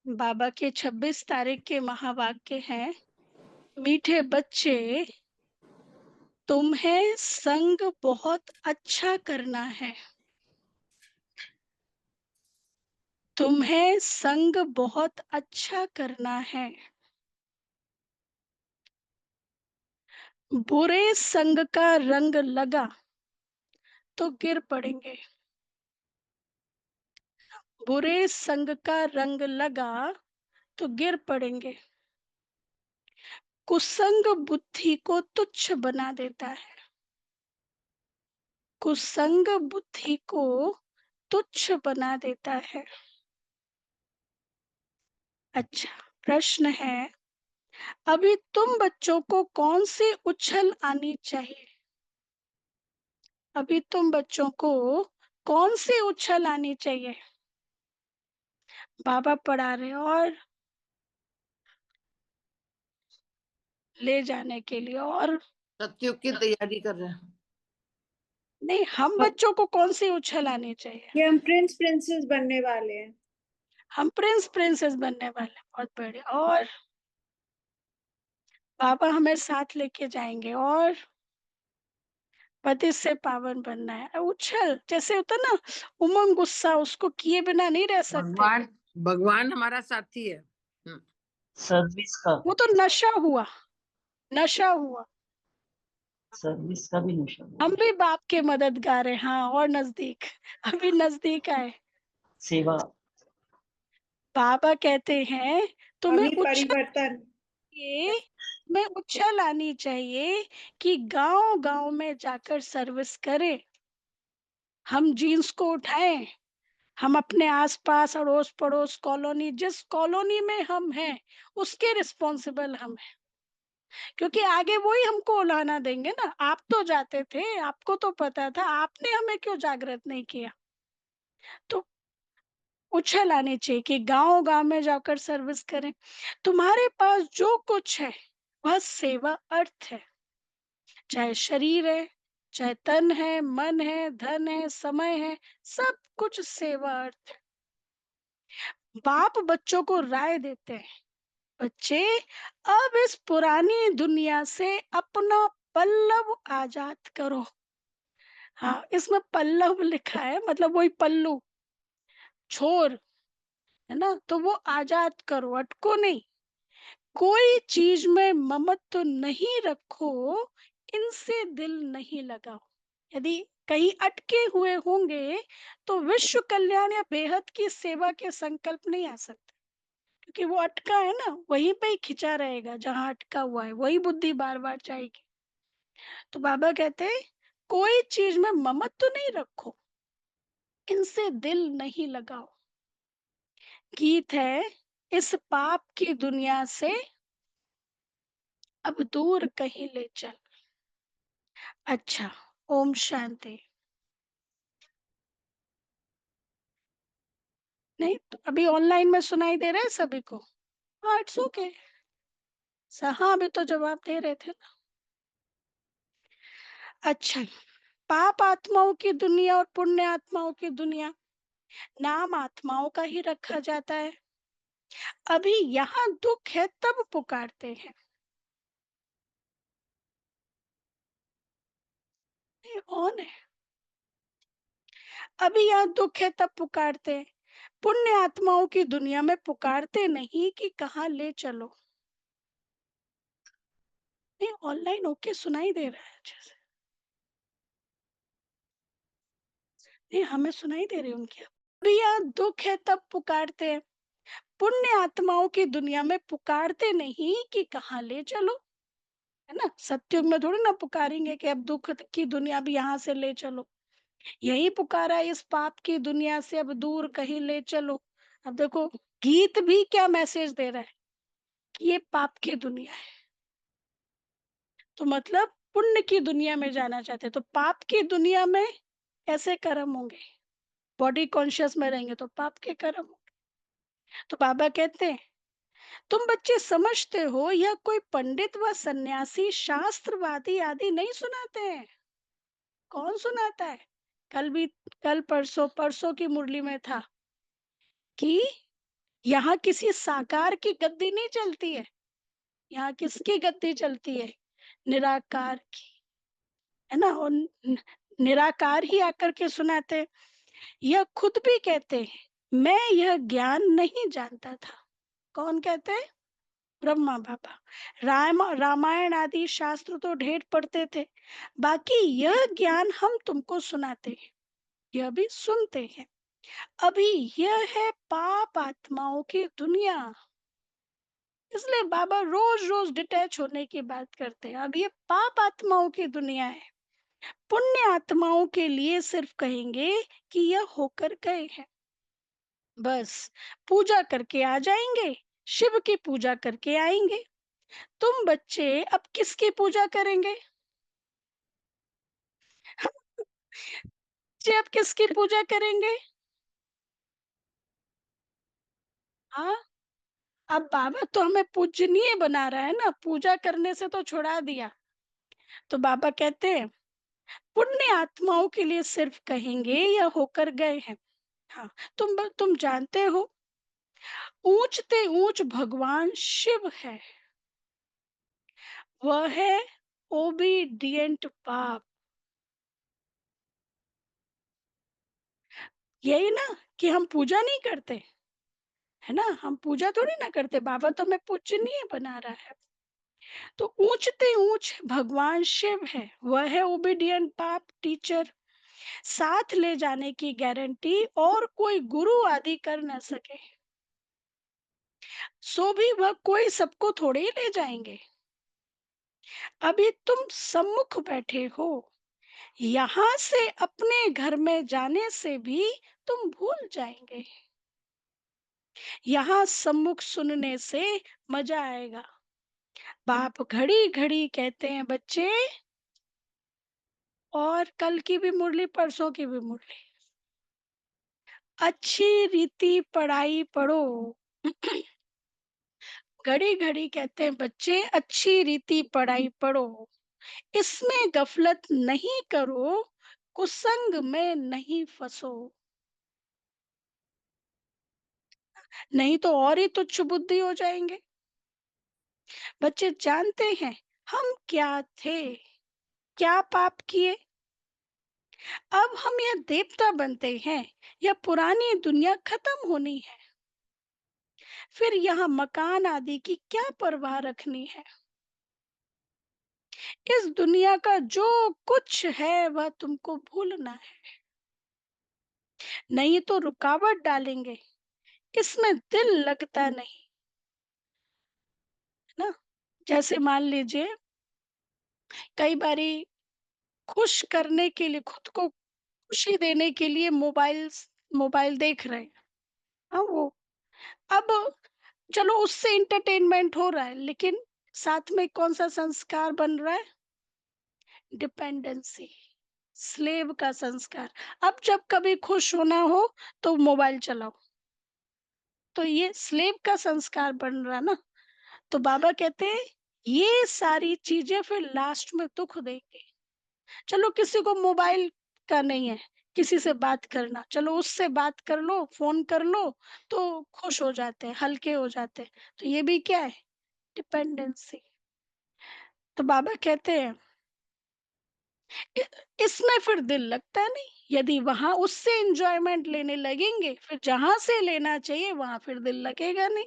बाबा के 26 तारीख के महावाक्य हैं, मीठे बच्चे, तुम्हें संग बहुत अच्छा करना है। तुम्हें संग बहुत अच्छा करना है। बुरे संग का रंग लगा तो गिर पड़ेंगे। बुरे संग का रंग लगा तो गिर पड़ेंगे। कुसंग बुद्धि को तुच्छ बना देता है। कुसंग बुद्धि को तुच्छ बना देता है। अच्छा, प्रश्न है, अभी तुम बच्चों को कौन सी उछल आनी चाहिए? अभी तुम बच्चों को कौन सी उछल आनी चाहिए? बाबा पढ़ा रहे हैं और ले जाने के लिए, और सत्युग की तैयारी कर रहे हैं। नहीं, हम बच्चों को कौन सी उछल आनी चाहिए? कि हम प्रिंस प्रिंसेस बनने वाले हैं। हम प्रिंस प्रिंसेस बनने वाले हैं। बहुत बढ़िया। और बाबा हमें साथ लेके जाएंगे और पति से पावन बनना है। उछल जैसे होता ना, उमंग गुस्सा, उसको किए बिना नहीं रह सकते। भगवान भगवान हमारा साथी है। सर्विस का वो तो नशा हुआ, नशा हुआ। सर्विस का भी नशा हम हुआ। भी बाप के मददगार हैं। हाँ, और नजदीक, अभी नजदीक आए। सेवा बाबा कहते हैं तुम्हें अभी उछल परिवर्तन। के में उछल आनी चाहिए कि गांव गांव में जाकर सर्विस करें। हम जीन्स को उठाएं, हम अपने आसपास अड़ोस पड़ोस कॉलोनी, जिस कॉलोनी में हम हैं उसके रिस्पॉन्सिबल हम हैं, क्योंकि आगे वही हमको उलाहना देंगे ना। आप तो जाते थे, आपको तो पता था, आपने हमें क्यों जागृत नहीं किया? तो उछल आनी चाहिए कि गांव गांव में जाकर सर्विस करें। तुम्हारे पास जो कुछ है वह सेवा अर्थ है। चाहे शरीर है, चाहे तन है, मन है, धन है, समय है, सब कुछ सेवा अर्थ है। बाप बच्चों को राय देते हैं, बच्चे, अब इस पुरानी दुनिया से अपना पल्लव आजाद करो। हाँ, इसमें पल्लव लिखा है, मतलब वही पल्लू, छोर, है ना? तो वो आजाद करो, अटको नहीं। कोई चीज में ममत्व नहीं रखो, इनसे दिल नहीं लगाओ। यदि कहीं अटके हुए होंगे तो विश्व कल्याण या बेहद की सेवा के संकल्प नहीं आ सकते, क्योंकि वो अटका है ना, वहीं पे ही खिंचा रहेगा, जहां अटका हुआ है वही बुद्धि बार बार जाएगी। तो बाबा कहते हैं कोई चीज में ममत्व नहीं रखो, इनसे दिल नहीं लगाओ। गीत है, इस पाप की दुनिया से अब दूर कहीं ले चल। अच्छा, ओम शांति। नहीं तो अभी ऑनलाइन में सुनाई दे रहा है सभी को? हाँ, इट्स ओके। हाँ, अभी तो जवाब दे रहे थे ना। अच्छा, पाप आत्माओं की दुनिया और पुण्य आत्माओं की दुनिया, नाम आत्माओं का ही रखा जाता है। अभी यहाँ दुख है तब पुकारते हैं। ये ऑन है। अभी यहाँ दुख है तब पुकारते हैं। पुण्य आत्माओं की दुनिया में पुकारते नहीं कि कहाँ ले चलो। नहीं, ऑनलाइन ओके सुनाई दे रहा है अच्छे से? नहीं, हमें सुनाई दे रही है उनकी। अभी यहाँ दुख है तब पुकारते हैं। पुण्य आत्माओं की दुनिया में पुकारते नहीं कि कहाँ ले चलो, है ना? सत्युग में थोड़ी ना पुकारेंगे कि अब दुख की दुनिया भी यहाँ से ले चलो। यही पुकारा है, इस पाप की दुनिया से अब दूर कहीं ले चलो। अब देखो, गीत भी क्या मैसेज दे रहा है कि ये पाप की दुनिया है। तो मतलब पुण्य की दुनिया में जाना चाहते हैं, तो पाप की दुनिया में ऐसे कर्म होंगे। बॉडी कॉन्शियस में रहेंगे तो पाप के कर्म होंगे। तो बाबा कहते हैं तुम बच्चे समझते हो यह कोई पंडित व सन्यासी शास्त्रवादी आदि नहीं सुनाते हैं। कौन सुनाता है? कल भी, कल परसों परसों की मुरली में था कि यहाँ किसी साकार की गद्दी नहीं चलती है, यहाँ किसकी गद्दी चलती है? निराकार की, है ना? और निराकार ही आकर के सुनाते हैं। यह खुद भी कहते हैं मैं यह ज्ञान नहीं जानता था। कौन कहते हैं? ब्रह्मा बाबा। रामायण आदि शास्त्र तो ढेर पढ़ते थे, बाकी यह ज्ञान हम तुमको सुनाते हैं, यह भी सुनते हैं। अभी यह है पाप आत्माओं की दुनिया, इसलिए बाबा रोज रोज डिटैच होने की बात करते हैं। अब ये पाप आत्माओं की दुनिया है, पुण्य आत्माओं के लिए सिर्फ कहेंगे कि यह होकर गए हैं, बस पूजा करके आ जाएंगे, शिव की पूजा करके आएंगे। तुम बच्चे अब किसकी पूजा करेंगे? बच्चे अब किसकी पूजा करेंगे? हाँ, अब बाबा तो हमें पूजनीय बना रहा है ना, पूजा करने से तो छुड़ा दिया। तो बाबा कहते हैं पुण्य आत्माओं के लिए सिर्फ कहेंगे या होकर गए हैं। हाँ, तुम जानते हो ऊंचते ऊंच भगवान शिव है, वह है ओबीडियंट पाप। यही ना कि हम पूजा नहीं करते, है ना? हम पूजा थोड़ी ना करते, बाबा तो हमें पूजनीय बना रहा है। तो ऊंचते ऊंच भगवान शिव है, वह है ओबीडियंट पाप टीचर। साथ ले जाने की गारंटी और कोई गुरु आदि कर न सके, सो भी वह कोई सबको थोड़े ही ले जाएंगे। अभी तुम सम्मुख बैठे हो, यहाँ से अपने घर में जाने से भी तुम भूल जाएंगे, यहाँ सम्मुख सुनने से मजा आएगा। बाप घड़ी घड़ी कहते हैं बच्चे, और कल की भी मुरली परसों की भी मुरली, अच्छी रीति पढ़ाई पढ़ो। घड़ी घड़ी कहते हैं बच्चे अच्छी रीति पढ़ाई पढ़ो, इसमें गफलत नहीं करो, कुसंग में नहीं फंसो, नहीं तो और ही तुच्छ बुद्धि हो जाएंगे। बच्चे जानते हैं हम क्या थे, क्या पाप किए, अब हम यह देवता बनते हैं, यह पुरानी दुनिया खत्म होनी है, फिर यहाँ मकान आदि की क्या परवाह रखनी है। इस दुनिया का जो कुछ है वह तुमको भूलना है, नहीं तो रुकावट डालेंगे, इसमें दिल लगता नहीं, ना? जैसे मान लीजिए कई बारी खुश करने के लिए, खुद को खुशी देने के लिए मोबाइल देख रहे हैं, हाँ वो, अब चलो उससे इंटरटेनमेंट हो रहा है, लेकिन साथ में कौन सा संस्कार बन रहा है? डिपेंडेंसी, स्लेव का संस्कार। अब जब कभी खुश होना हो तो मोबाइल चलाओ, तो ये स्लेव का संस्कार बन रहा ना। तो बाबा कहते हैं ये सारी चीजें फिर लास्ट में दुख देंगे। चलो किसी को मोबाइल का नहीं है, किसी से बात करना, चलो उससे बात कर लो, फोन कर लो, तो खुश हो जाते हैं, हल्के हो जाते हैं। तो ये भी क्या है? डिपेंडेंसी। तो बाबा कहते हैं इसमें फिर दिल लगता नहीं, यदि वहां उससे एंजॉयमेंट लेने लगेंगे, फिर जहां से लेना चाहिए वहां फिर दिल लगेगा नहीं।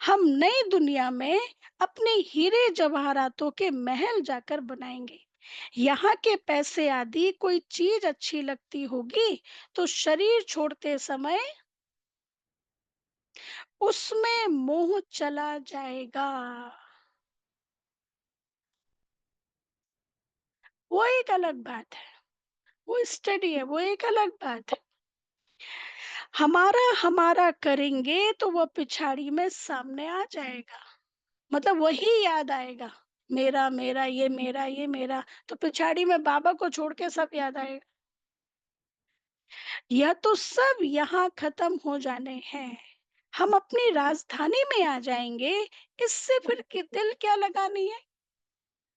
हम नई दुनिया में अपने हीरे जवाहरातों के महल जाकर बनाएंगे, यहाँ के पैसे आदि कोई चीज अच्छी लगती होगी तो शरीर छोड़ते समय उसमें मोह चला जाएगा, वो एक अलग बात है, वो स्टडी है, वो एक अलग बात है। हमारा हमारा करेंगे तो वह पिछाड़ी में सामने आ जाएगा, मतलब वही याद आएगा, मेरा मेरा ये मेरा ये मेरा, तो पिछाड़ी में बाबा को छोड़ के सब याद आएगा। यह तो सब यहाँ खत्म हो जाने हैं, हम अपनी राजधानी में आ जाएंगे, इससे फिर दिल क्या लगानी है?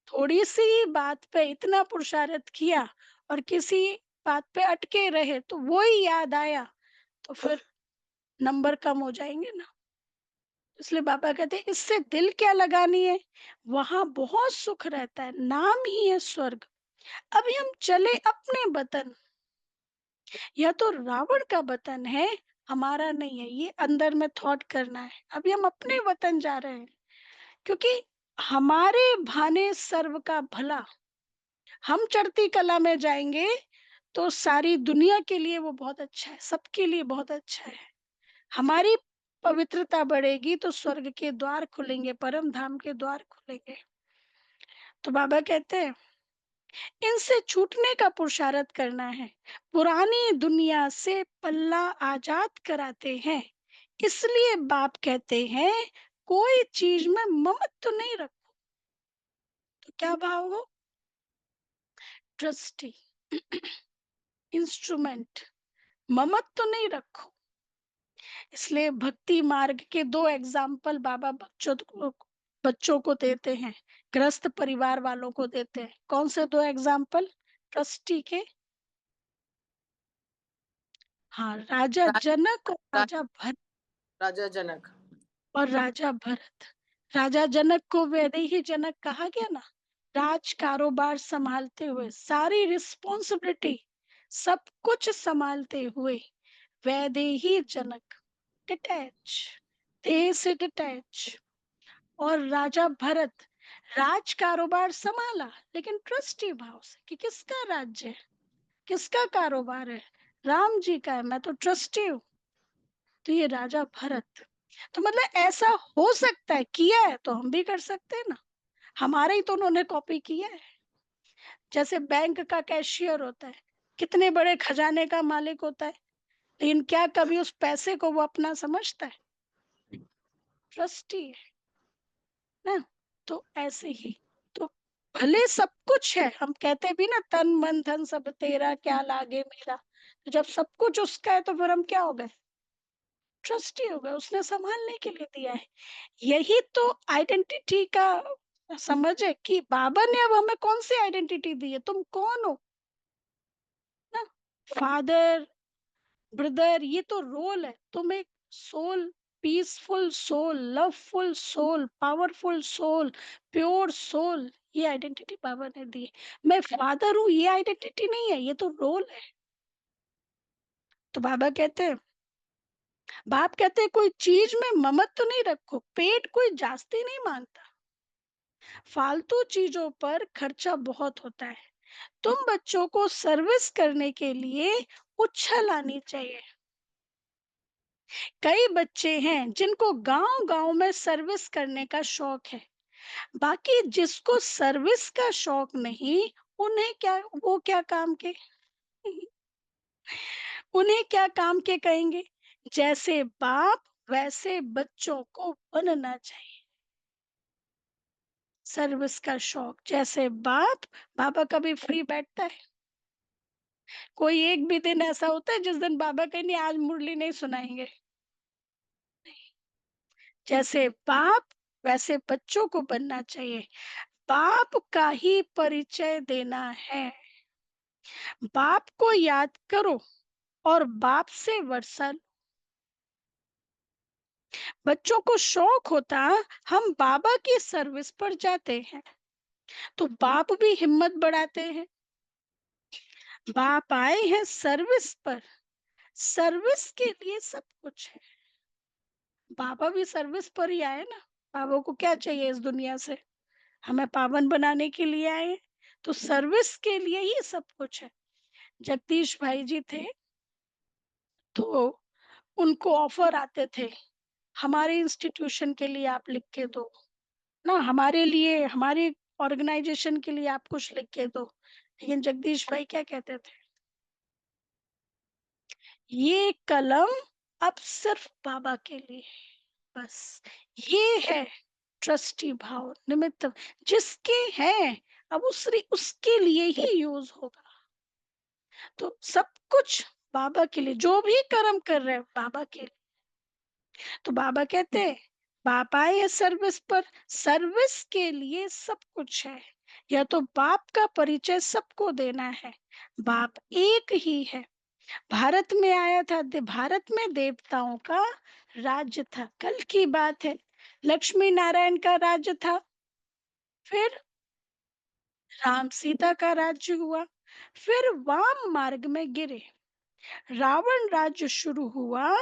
थोड़ी सी बात पे इतना पुरुषार्थ किया और किसी बात पे अटके रहे तो वो ही याद आया, तो फिर नंबर कम हो जाएंगे ना। इसलिए बाबा कहते हैं इससे दिल क्या लगानी है, वहां बहुत सुख रहता है, नाम ही है स्वर्ग। अभी हम चले अपने वतन, यह तो रावण का वतन है, हमारा नहीं है। ये अंदर में थॉट करना है। अभी हम अपने वतन जा रहे हैं, क्योंकि हमारे भाने सर्व का भला। हम चढ़ती कला में जाएंगे तो सारी दुनिया के लिए वो बहुत अच्छा है, सबके लिए बहुत अच्छा है। हमारी पवित्रता बढ़ेगी तो स्वर्ग के द्वार खुलेंगे, परम धाम के द्वार खुलेंगे। तो बाबा कहते हैं इनसे छूटने का पुरुषार्थ करना है, पुरानी दुनिया से पल्ला आजाद कराते हैं। इसलिए बाप कहते हैं कोई चीज में ममत्व नहीं रखो। तो क्या भाव हो, ट्रस्टी, इंस्ट्रूमेंट, ममत्व नहीं रखो। इसलिए भक्ति मार्ग के दो एग्जाम्पल बाबा बच्चों को देते हैं, ग्रस्त परिवार वालों को देते हैं। कौन से दो एग्जाम्पल, ट्रस्टी के? हाँ, राजा रा, जनक और रा, राजा भरत। राजा जनक। और राजा भरत, राजा जनक को वैदेही जनक कहा गया ना, राज कारोबार संभालते हुए, सारी रिस्पॉन्सिबिलिटी, सब कुछ संभालते हुए वैदेही जनक, डिटैच, देह से डिटैच। और राजा भरत, राज कारोबार संभाला लेकिन ट्रस्टी भाव से कि किसका राज्य है, किसका कारोबार है, राम जी का है, मैं तो ट्रस्टी हूँ। तो ये राजा भरत, तो मतलब ऐसा हो सकता है, किया है तो हम भी कर सकते हैं ना। हमारे ही तो उन्होंने कॉपी किया है। जैसे बैंक का कैशियर होता है, कितने बड़े खजाने का मालिक होता है, लेकिन क्या कभी उस पैसे को वो अपना समझता है? ट्रस्टी है ना। तो ऐसे ही, तो भले सब कुछ है, हम कहते भी ना तन मन धन सब तेरा क्या लागे मेरा, तो जब सब कुछ उसका है तो फिर हम क्या हो गए, ट्रस्टी हो गए, उसने संभालने के लिए दिया है। यही तो आइडेंटिटी का समझ है कि बाबा ने अब हमें कौन सी आइडेंटिटी दी है, तुम कौन हो ना। फादर, ब्रदर, ये तो रोल है। तुम एक soul, peaceful soul, loveful soul, powerful soul, pure soul, ये आइडेंटिटी बाबा ने दी है। मैं फादर हूँ, ये आइडेंटिटी नहीं है, ये तो रोल है। तो बाबा कहते हैं, बाप कहते हैं कोई चीज में ममत्व तो नहीं रखो, पेट कोई जास्ती नहीं मांगता, फालतू चीजों पर खर्चा बहुत होता है। तुम बच्चों को सर्विस करने के लिए उछल आनी चाहिए। कई बच्चे हैं जिनको गांव गांव में सर्विस करने का शौक है, बाकी जिसको सर्विस का शौक नहीं, उन्हें क्या, वो क्या काम के, उन्हें क्या काम के कहेंगे। जैसे बाप वैसे बच्चों को बनना चाहिए। सर्विस का शौक, जैसे बाप, बाबा कभी फ्री बैठता है? कोई एक भी दिन ऐसा होता है जिस दिन बाबा कहीं नहीं आज मुरली नहीं सुनाएंगे? जैसे बाप वैसे बच्चों को बनना चाहिए। बाप का ही परिचय देना है। बाप को याद करो और बाप से वर्षा लो। बच्चों को शौक होता हम बाबा की सर्विस पर जाते हैं, तो बाप भी हिम्मत बढ़ाते हैं। बाप आए हैं सर्विस पर, सर्विस के लिए सब कुछ है। बाबा भी सर्विस पर ही आए ना। बाबा को क्या चाहिए इस दुनिया से, हमें पावन बनाने के लिए आए हैं, तो सर्विस के लिए ही सब कुछ है। जगदीश भाई जी थे, तो उनको ऑफर आते थे, हमारे इंस्टीट्यूशन के लिए आप लिख के दो ना, हमारे लिए, हमारी ऑर्गेनाइजेशन के लिए आप कुछ लिख के दो। लेकिन जगदीश भाई क्या कहते थे, ये कलम अब सिर्फ बाबा के लिए है, बस। ये है ट्रस्टी भाव, निमित्त जिसके हैं, अब उसके लिए ही यूज होगा। तो सब कुछ बाबा के लिए, जो भी कर्म कर रहे हैं बाबा के लिए। तो बाबा कहते हैं बाप आए हैं सर्विस पर, सर्विस के लिए सब कुछ है। या तो बाप का परिचय सबको देना है, बाप एक ही है। भारत में आया था, भारत में देवताओं का राज्य था। कल की बात है, लक्ष्मी नारायण का राज्य था। फिर राम सीता का राज्य हुआ। फिर वाम मार्ग में गिरे, रावण राज्य शुरू हुआ,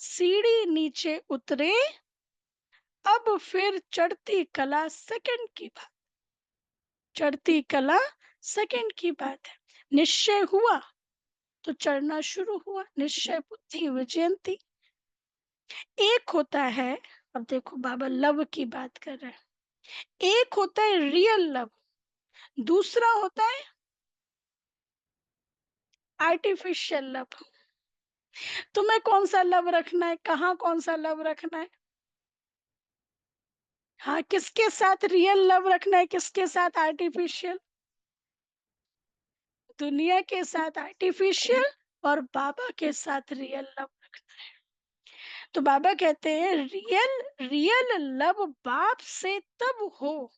सीढ़ी नीचे उतरे। अब फिर चढ़ती कला सेकंड की बात, चढ़ती कला सेकंड की बात है। निश्चय हुआ तो चढ़ना शुरू हुआ, निश्चय बुद्धि विजयंती। एक होता है, अब देखो बाबा लव की बात कर रहे हैं, एक होता है रियल लव, दूसरा होता है आर्टिफिशियल लव। तुम्हें कौन सा लव रखना है, कहाँ कौन सा लव रखना है? हाँ, किसके साथ रियल लव रखना है, किसके साथ आर्टिफिशियल? दुनिया के साथ आर्टिफिशियल और बाबा के साथ रियल लव रखना है। तो बाबा कहते हैं रियल रियल लव बाप से तब हो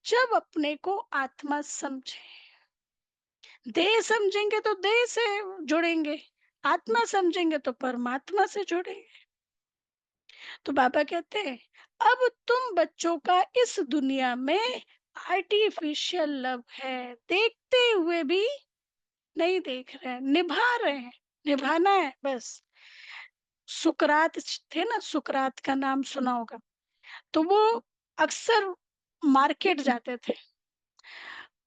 जब अपने को आत्मा समझे। देह समझेंगे तो देह से जुड़ेंगे, आत्मा समझेंगे तो परमात्मा से जुड़ेंगे। तो बाबा कहते हैं अब तुम बच्चों का इस दुनिया में आर्टिफिशियल लव है, देखते हुए भी नहीं देख रहे हैं, निभा रहे हैं, निभाना है बस। सुकरात थे ना, सुकरात का नाम सुना होगा। तो वो अक्सर मार्केट जाते थे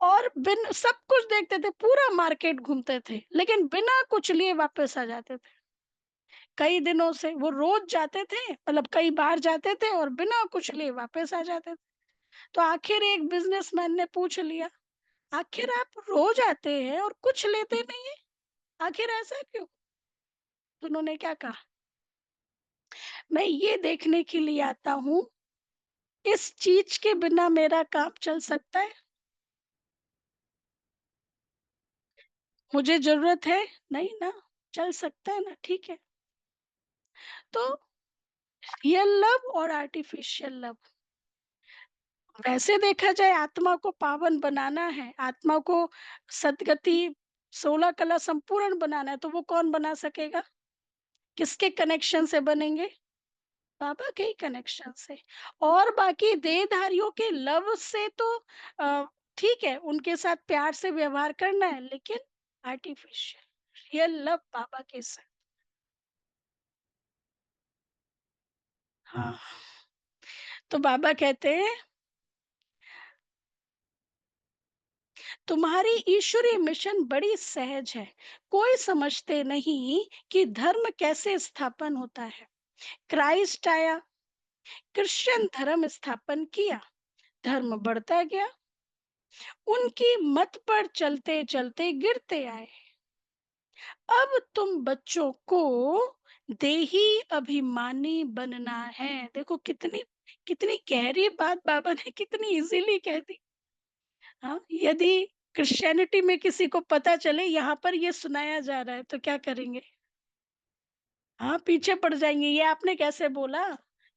और बिन सब कुछ देखते थे, पूरा मार्केट घूमते थे, लेकिन बिना कुछ लिए वापस आ जाते थे। कई दिनों से वो रोज जाते थे, मतलब कई बार जाते थे और बिना कुछ लिए वापस आ जाते थे। तो आखिर एक बिजनेसमैन ने पूछ लिया, आखिर आप रोज आते हैं और कुछ लेते नहीं है, आखिर ऐसा क्यों? तो उन्होंने क्या कहा, मैं ये देखने के लिए आता हूँ इस चीज के बिना मेरा काम चल सकता है? मुझे जरूरत है? नहीं ना, चल सकता है ना, ठीक है। तो रियल लव और आर्टिफिशियल लव, वैसे देखा जाए आत्मा को पावन बनाना है, आत्मा को सदगति 16 कला संपूर्ण बनाना है, तो वो कौन बना सकेगा? किसके कनेक्शन से बनेंगे? बाबा के ही कनेक्शन से। और बाकी देहधारियों के लव से तो अ, ठीक है, उनके साथ प्यार से व्यवहार करना है, लेकिन आर्टिफिशियल रियल लव बाबा के साथ। हाँ, तो बाबा कहते हैं तुम्हारी ईश्वरीय मिशन बड़ी सहज है, कोई समझते नहीं कि धर्म कैसे स्थापन होता है। क्राइस्ट आया, क्रिश्चियन धर्म स्थापन किया, धर्म बढ़ता गया, उनकी मत पर चलते चलते गिरते आए। अब तुम बच्चों को देही अभिमानी बनना है। देखो कितनी कितनी गहरी बात बाबा ने कितनी इजीली कह दी। हाँ, यदि क्रिश्चियनिटी में किसी को पता चले यहाँ पर ये सुनाया जा रहा है तो क्या करेंगे? हाँ, पीछे पड़ जाएंगे, ये आपने कैसे बोला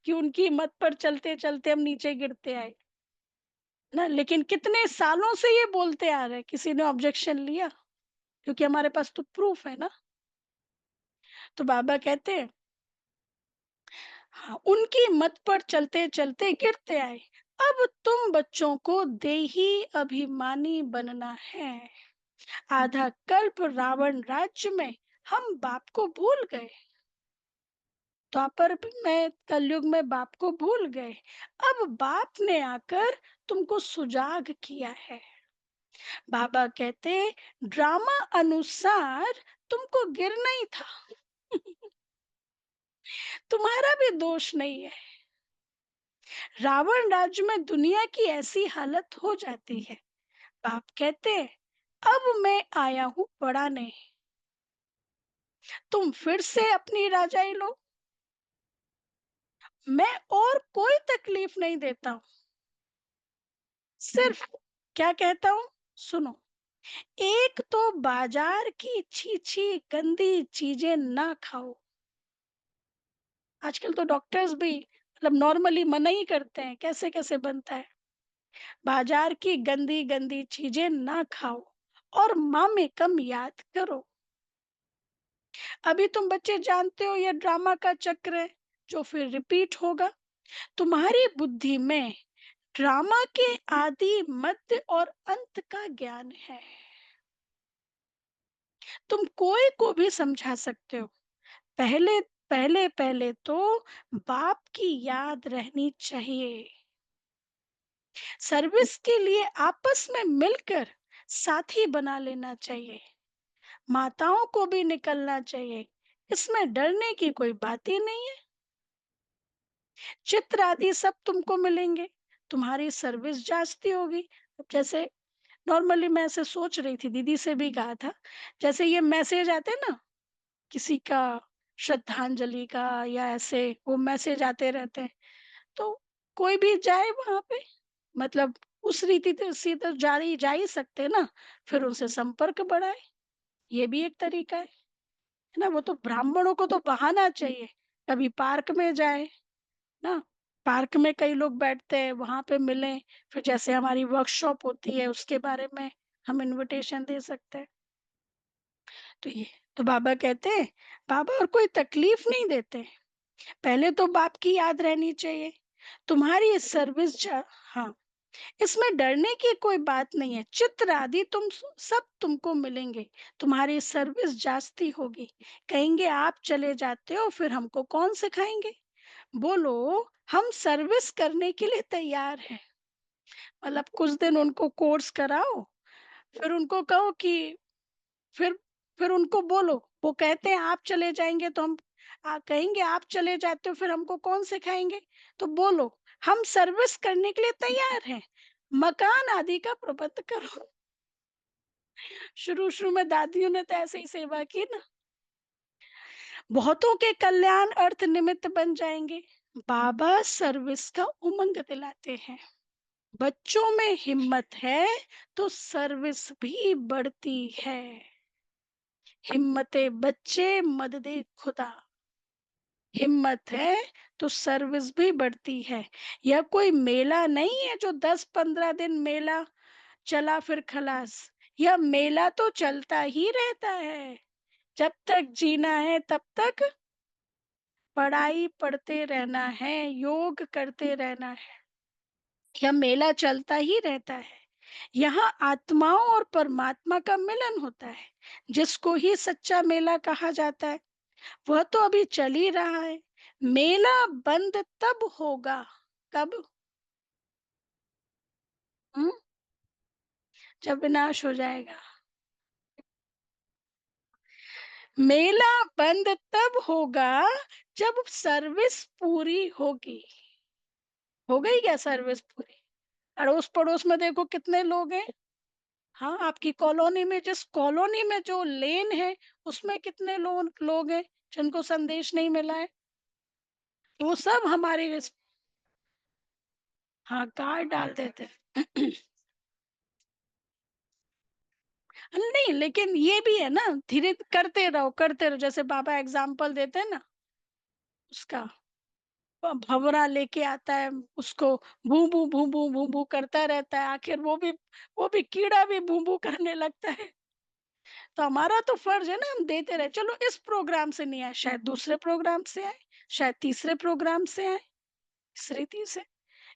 कि उनकी मत पर चलते चलते हम नीचे गिरते आए ना। लेकिन कितने सालों से ये बोलते आ रहे हैं, किसी ने ऑब्जेक्शन लिया? क्योंकि हमारे पास तो प्रूफ है ना। तो बाबा कहते हैं हाँ, उनकी मत पर चलते चलते गिरते आए। अब तुम बच्चों को देही अभिमानी बनना है। आधा कल्प रावण राज्य में हम बाप को भूल गए, द्वापर में कलयुग में बाप को भूल गए। अब बाप ने आकर तुमको सुजाग किया है। बाबा कहते ड्रामा अनुसार तुमको गिरना ही था। तुम्हारा भी दोष नहीं है। रावण राज्य में दुनिया की ऐसी हालत हो जाती है। बाप कहते अब मैं आया हूं पढ़ाने, तुम फिर से अपनी राजाई लो। मैं और कोई तकलीफ नहीं देता हूं, सिर्फ क्या कहता हूं, सुनो। एक तो बाजार की छी छी गंदी चीजें ना खाओ। आजकल तो डॉक्टर्स भी मतलब नॉर्मली मना ही करते हैं, कैसे कैसे बनता है। बाजार की गंदी गंदी चीजें ना खाओ और माँ में कम याद करो। अभी तुम बच्चे जानते हो, ये ड्रामा का चक्र है जो फिर रिपीट होगा। तुम्हारी बुद्धि में ड्रामा के आदि, मध्य और अंत का ज्ञान है। तुम कोई को भी समझा सकते हो। पहले पहले पहले तो बाप की याद रहनी चाहिए। सर्विस के लिए आपस में मिलकर साथी बना लेना चाहिए। माताओं को भी निकलना चाहिए, इसमें डरने की कोई बात ही नहीं है। चित्र आदि सब तुमको मिलेंगे, तुम्हारी सर्विस जांचती होगी। अब जैसे नॉर्मली मैं ऐसे सोच रही थी, दीदी से भी कहा था, जैसे ये मैसेज आते हैं ना, किसी का श्रद्धांजलि का या ऐसे वो मैसेज आते रहते हैं, तो कोई भी जाए वहां पे, मतलब उस रीति से तो जा ही सकते हैं ना, फिर उनसे संपर्क बढ़ाए, ये भी एक तरीका है ना। वो तो ब्राह्मणों को तो बहाना चाहिए, कभी पार्क में जाए ना, पार्क में कई लोग बैठते हैं, वहां पे मिलें, फिर जैसे हमारी वर्कशॉप होती है उसके बारे में हम इनविटेशन दे सकते हैं। तो ये तो बाबा कहते हैं, बाबा और कोई तकलीफ नहीं देते, पहले तो बाप की याद रहनी चाहिए। तुम्हारी सर्विस, हाँ, इसमें डरने की कोई बात नहीं है। चित्र आदि तुम सब तुमको मिलेंगे, तुम्हारी सर्विस जास्ती होगी। कहेंगे आप चले जाते हो, फिर हमको कौन सिखाएंगे। बोलो हम सर्विस करने के लिए तैयार हैं। मतलब कुछ दिन उनको कोर्स कराओ, फिर उनको कहो कि फिर फिर उनको बोलो, वो कहते हैं आप चले जाएंगे तो हम कहेंगे आप चले जाते हो, फिर हमको कौन सिखाएंगे। तो बोलो हम सर्विस करने के लिए तैयार हैं, मकान आदि का प्रबंध करो। शुरू शुरू में दादियों ने तो ऐसे ही सेवा की ना। बहुतों के कल्याण अर्थ निमित्त बन जाएंगे। बाबा सर्विस का उमंग दिलाते हैं। बच्चों में हिम्मत है तो सर्विस भी बढ़ती है। हिम्मते बच्चे मददे खुदा। हिम्मत है तो सर्विस भी बढ़ती है। यह कोई मेला नहीं है जो 10-15 दिन मेला चला फिर खलास। यह मेला तो चलता ही रहता है। जब तक जीना है तब तक पढ़ाई पढ़ते रहना है, योग करते रहना है। यह मेला चलता ही रहता है। यहाँ आत्माओं और परमात्मा का मिलन होता है, जिसको ही सच्चा मेला कहा जाता है। वह तो अभी चल ही रहा है। मेला बंद तब होगा, कब? हम्म? जब विनाश हो जाएगा। मेला बंद तब होगा जब सर्विस पूरी होगी। हो गई क्या सर्विस पूरी? अड़ोस पड़ोस में देखो कितने लोग हैं। हाँ, आपकी कॉलोनी में, जिस कॉलोनी में जो लेन है, उसमें कितने लोग हैं जिनको संदेश नहीं मिला है। वो सब हमारे हाँ, कार्ड डाल देते हैं। नहीं, लेकिन ये भी है ना, धीरे करते रहो करते रहो, जैसे बाबा एग्जाम्पल देते हैं ना, उसका भंवरा लेके आता है, उसको भू भू भू भू भू भू करता रहता है, आखिर वो भी कीड़ा भी भू भू करने लगता है। तो हमारा तो फर्ज है ना, हम देते रहे। चलो इस प्रोग्राम से नहीं आए, शायद दूसरे प्रोग्राम से आए, शायद तीसरे प्रोग्राम से आए, इस रीति से।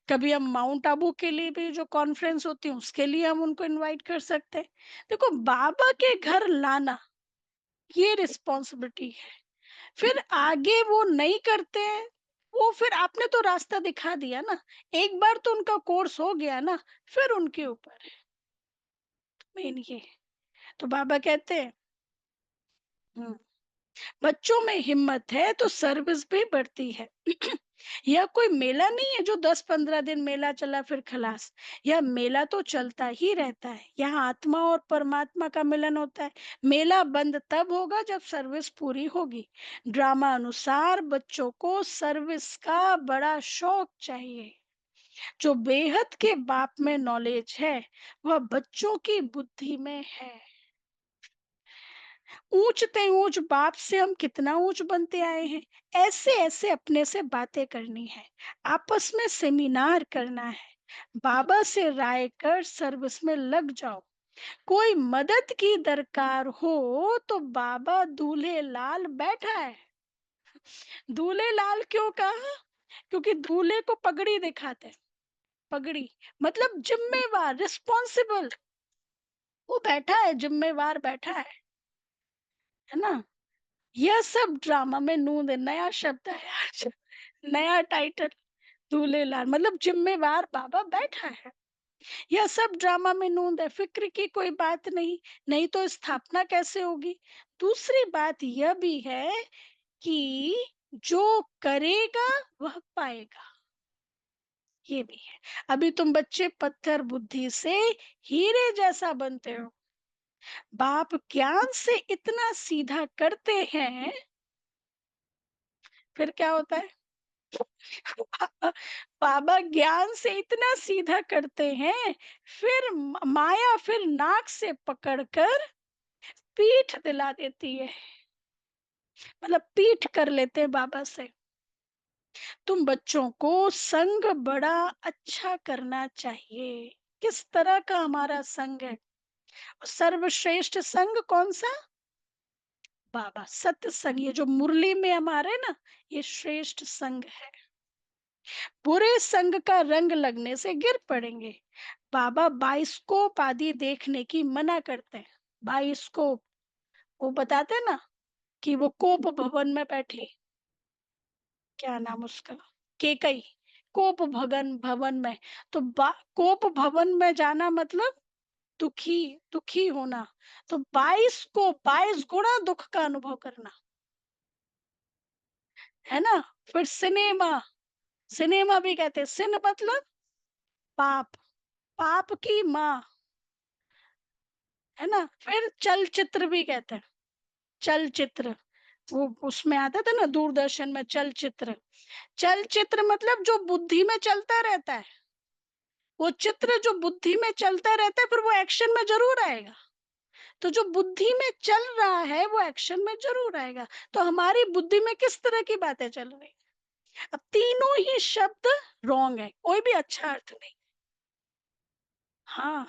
कभी हम माउंट आबू के लिए भी जो कॉन्फ्रेंस होती है उसके लिए हम उनको इनवाइट कर सकते हैं। देखो बाबा के घर लाना ये रिस्पॉन्सिबिलिटी है। फिर आगे वो नहीं करते हैं, वो फिर आपने तो रास्ता दिखा दिया ना, एक बार तो उनका कोर्स हो गया ना, फिर उनके ऊपर है मेन ये। तो बाबा कहते हैं, "हम्म, बच्चों में हिम्मत है तो सर्विस भी बढ़ती है।" यह कोई मेला नहीं है जो 10-15 दिन मेला चला फिर खलास। यह मेला तो चलता ही रहता है। यहाँ आत्मा और परमात्मा का मिलन होता है। मेला बंद तब होगा जब सर्विस पूरी होगी। ड्रामा अनुसार बच्चों को सर्विस का बड़ा शौक चाहिए। जो बेहद के बाप में नॉलेज है, वह बच्चों की बुद्धि में है। ऊंचते ऊंच बाप से हम कितना ऊंच बनते आए हैं। ऐसे ऐसे अपने से बातें करनी है, आपस में सेमिनार करना है। बाबा से राय कर सर्विस में लग जाओ। कोई मदद की दरकार हो तो बाबा दूल्हे लाल बैठा है। दूल्हे लाल क्यों कहा? क्योंकि दूल्हे को पगड़ी दिखाते हैं। पगड़ी मतलब जिम्मेवार, रिस्पॉन्सिबल। वो बैठा है, जिम्मेवार बैठा है ना। यह सब ड्रामा में नूंद है, नया शब्द है आज, नया टाइटल। दूल्हे लाल मतलब जिम्मेवार बाबा बैठा है। यह सब ड्रामा में नूंद है, फिक्र की कोई बात नहीं, नहीं तो स्थापना कैसे होगी। दूसरी बात यह भी है कि जो करेगा वह पाएगा, ये भी है। अभी तुम बच्चे पत्थर बुद्धि से हीरे जैसा बनते हो, बाप ज्ञान से इतना सीधा करते हैं, फिर क्या होता है? बाबा ज्ञान से इतना सीधा करते हैं, फिर माया फिर नाक से पकड़कर पीठ दिला देती है, मतलब पीठ कर लेते हैं बाबा से। तुम बच्चों को संग बड़ा अच्छा करना चाहिए। किस तरह का हमारा संग है? सर्वश्रेष्ठ संग कौन सा? बाबा सत्य संग। ये जो मुरली में हमारे ना, ये श्रेष्ठ संग है। बुरे संग का रंग लगने से गिर पड़ेंगे। बाबा बाइस्कोप आदि देखने की मना करते हैं। बाइस्कोप, वो बताते हैं ना कि वो कोप भवन में बैठी, क्या नाम उसका, केकई, कोप भवन भवन में। तो कोप भवन में जाना मतलब दुखी, दुखी होना। तो 22 को 22 गुना दुख का अनुभव करना, है ना। फिर सिनेमा, सिनेमा भी कहते हैं, सिन मतलब पाप, पाप की माँ, है ना। फिर चलचित्र भी कहते हैं, चलचित्र, वो उसमें आता था ना दूरदर्शन में चलचित्र। चलचित्र मतलब जो बुद्धि में चलता रहता है, वो चित्र जो बुद्धि में चलता रहता है, फिर वो एक्शन में जरूर आएगा। तो जो बुद्धि में चल रहा है वो एक्शन में जरूर आएगा। तो हमारी बुद्धि में किस तरह की बातें चल रही? अब तीनों ही शब्द रॉन्ग है, कोई भी अच्छा अर्थ नहीं। हाँ,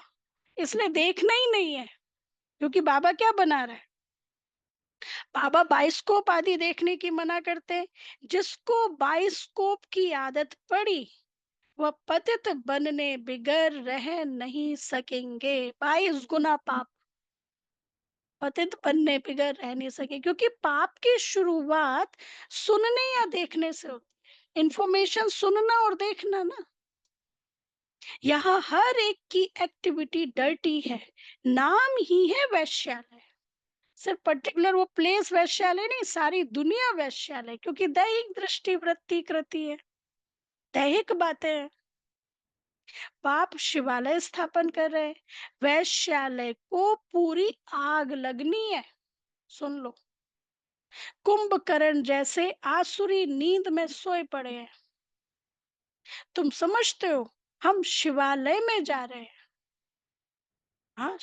इसलिए देखना ही नहीं है, क्योंकि बाबा क्या बना रहा है? बाबा बाइस्कोप आदि देखने की मना करते हैं। जिसको बाइस्कोप की आदत पड़ी वह पतित बनने बिगर रह नहीं सकेंगे। 22 गुना पाप, पतित बनने बिगर रह नहीं सके, क्योंकि पाप की शुरुआत सुनने या देखने से होती है। इंफॉर्मेशन सुनना और देखना ना। यहाँ हर एक की एक्टिविटी डर्टी है, नाम ही है वैश्यालय। सिर्फ पर्टिकुलर वो प्लेस वैश्यालय नहीं, सारी दुनिया वैश्यालय, क्योंकि दैहिक दृष्टि वृत्ति कृति है, दैहिक बातें हैं। पाप शिवालय स्थापन कर रहे हैं, वैश्यालय को पूरी आग लगनी है। सुन लो, कुंभकर्ण जैसे आसुरी नींद में सोए पड़े हैं। तुम समझते हो हम शिवालय में जा रहे हैं? हाँ,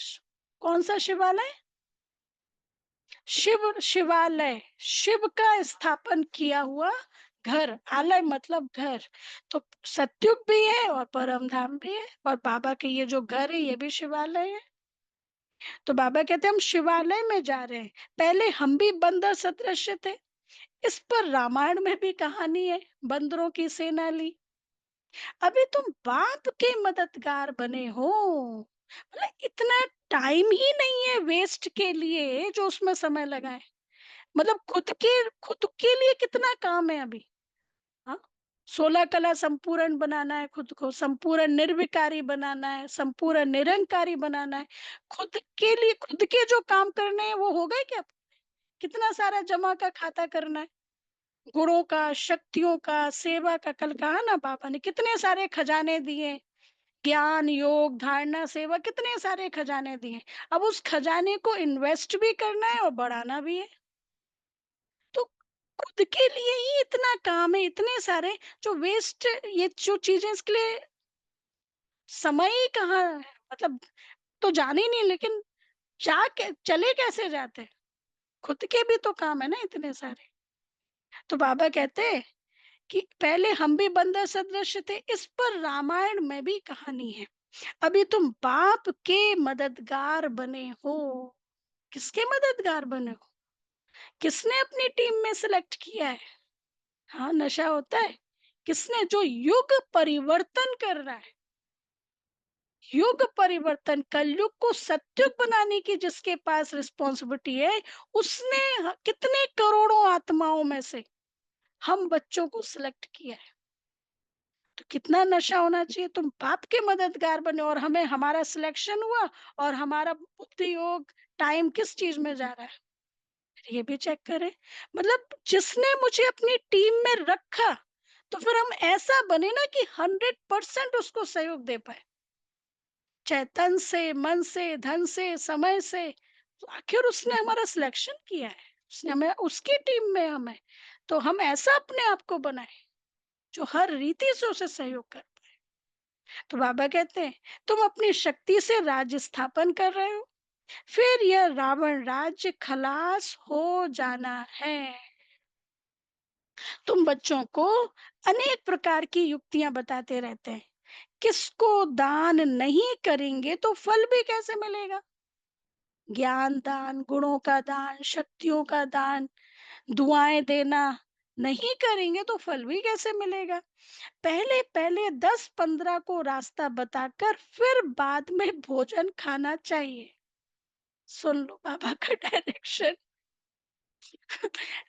कौन सा शिवालय? शिव शिवालय, शिव का स्थापन किया हुआ घर, आलय मतलब घर। तो सत्युग भी है और परम धाम भी है, और बाबा के ये जो घर है ये भी शिवालय है। तो बाबा कहते हैं हम शिवालय में जा रहे हैं। पहले हम भी बंदर सदृश थे, इस पर रामायण में भी कहानी है, बंदरों की सेना ली। अभी तुम बाप के मददगार बने हो, मतलब इतना टाइम ही नहीं है वेस्ट के लिए जो उसमें समय लगाए। मतलब खुद के लिए कितना काम है अभी। हाँ, 16 कला संपूर्ण बनाना है, खुद को संपूर्ण निर्विकारी बनाना है, संपूर्ण निरंकारी बनाना है। खुद के लिए खुद के जो काम करने हैं वो हो गए क्या? कितना सारा जमा का खाता करना है, गुणों का, शक्तियों का, सेवा का। कल कहा ना बाबा ने कितने सारे खजाने दिए, ज्ञान योग धारणा सेवा, कितने सारे खजाने दिए। अब उस खजाने को इन्वेस्ट भी करना है और बढ़ाना भी है। तो खुद के लिए ही इतना काम है, इतने सारे जो वेस्ट, ये जो चीजें, इसके लिए समय ही कहाँ है? मतलब तो जाने ही नहीं, लेकिन चले कैसे जाते हैं? खुद के भी तो काम है ना इतने सारे। तो बाबा कहते हैं कि पहले हम भी बंदर सदृश थे, इस पर रामायण में भी कहानी है। अभी तुम बाप के मददगार बने हो। किसके मददगार बने हो? किसने अपनी टीम में सिलेक्ट किया है? हाँ, नशा होता है। किसने? जो युग परिवर्तन कर रहा है। युग परिवर्तन, कलयुग को सतयुग बनाने की जिसके पास रिस्पॉन्सिबिलिटी है, उसने कितने करोड़ों आत्माओं में से हम बच्चों को सिलेक्ट किया है। तो कितना नशा होना चाहिए? तुम बाप के मददगार बने और हमें हमारा सिलेक्शन हुआ, और हमारा बुद्धि योग टाइम किस चीज में जा रहा है, ये भी चेक करें। मतलब जिसने मुझे अपनी टीम में रखा, तो फिर हम ऐसा बने ना कि 100% उसको सहयोग दे पाए, चाहे तन से, मन से, धन से, समय से। तो आखिर उसने हमारा सिलेक्शन किया है, उसने हमें उसकी टीम में हमें, तो हम ऐसा अपने आप को बनाए जो हर रीति से उसे सहयोग कर। तो बाबा कहते हैं, तुम अपनी शक्ति से राज्य स्थापन कर रहे हो, फिर यह रावण राज्य खलास हो जाना है। तुम बच्चों को अनेक प्रकार की युक्तियां बताते रहते हैं। किसको दान नहीं करेंगे तो फल भी कैसे मिलेगा? ज्ञान दान, गुणों का दान, शक्तियों का दान, दुआएं देना नहीं करेंगे तो फल भी कैसे मिलेगा? पहले पहले 10-15 को रास्ता बताकर फिर बाद में भोजन खाना चाहिए। सुन लो बाबा का डायरेक्शन।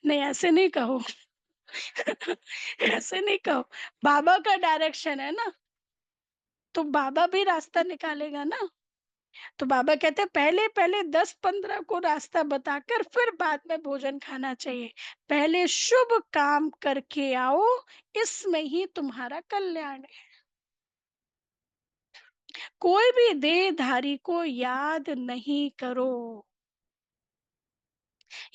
नहीं, ऐसे नहीं कहो। ऐसे नहीं कहो। बाबा का डायरेक्शन है ना, तो बाबा भी रास्ता निकालेगा ना। तो बाबा कहते हैं, पहले पहले 10-15 को रास्ता बताकर फिर बाद में भोजन खाना चाहिए। पहले शुभ काम करके आओ, इसमें ही तुम्हारा कल्याण है। कोई भी देहधारी को याद नहीं करो।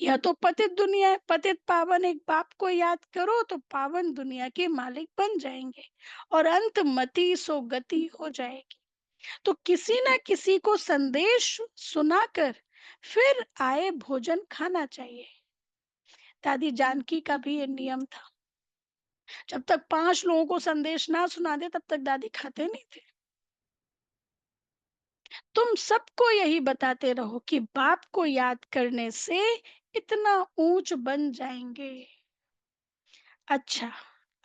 यह तो पतित दुनिया है। पतित पावन एक बाप को याद करो तो पावन दुनिया के मालिक बन जाएंगे, और अंत मति सो गति हो जाएगी। तो किसी ना किसी को संदेश सुनाकर फिर आए भोजन खाना चाहिए। दादी जानकी का भी ये नियम था। जब तक 5 लोगों को संदेश ना सुना दे, तब तक दादी खाते नहीं थे। तुम सबको यही बताते रहो कि बाप को याद करने से इतना ऊंच बन जाएंगे। अच्छा,